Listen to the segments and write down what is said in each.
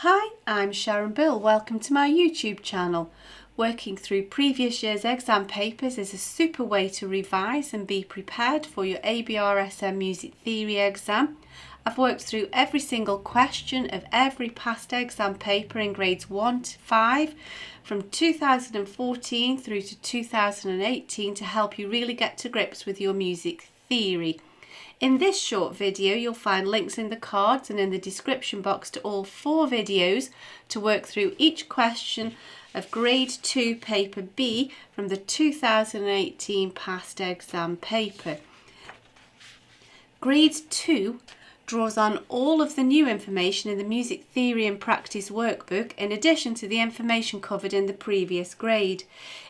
Hi, I'm Sharon. Welcome to my YouTube channel. Working through previous year's exam papers is a super way to revise and be prepared for your ABRSM Music Theory exam. I've worked through every single question of every past exam paper in grades 1 to 5 from 2014 through to 2018 to help you really get to grips with your music theory. In this short video, you'll find links in the cards and in the description box to all 4 videos to work through each question of Grade 2 Paper B from the 2018 past exam paper. Grade 2 draws on all of the new information in the Music Theory and Practice workbook in addition to the information covered in the previous grade.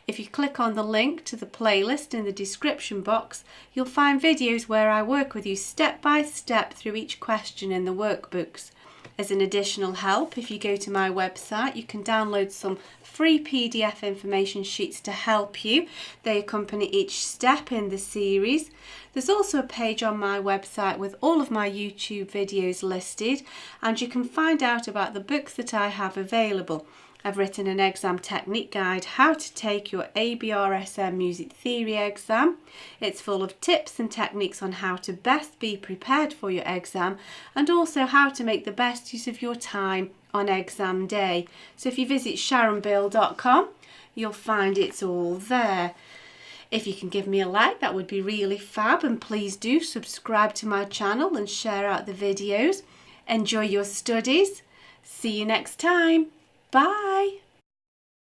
If you click on the link to the playlist in the description box, you'll find videos where I work with you step by step through each question in the workbooks. As an additional help, if you go to my website, you can download some free PDF information sheets to help you. They accompany each step in the series. There's also a page on my website with all of my YouTube videos listed, and you can find out about the books that I have available. I've written an exam technique guide, how to take your ABRSM Music Theory exam. It's full of tips and techniques on how to best be prepared for your exam and also how to make the best use of your time on exam day. So if you visit sharonbill.com, you'll find it's all there. If you can give me a like, that would be really fab, and please do subscribe to my channel and share out the videos. Enjoy your studies. See you next time. Bye.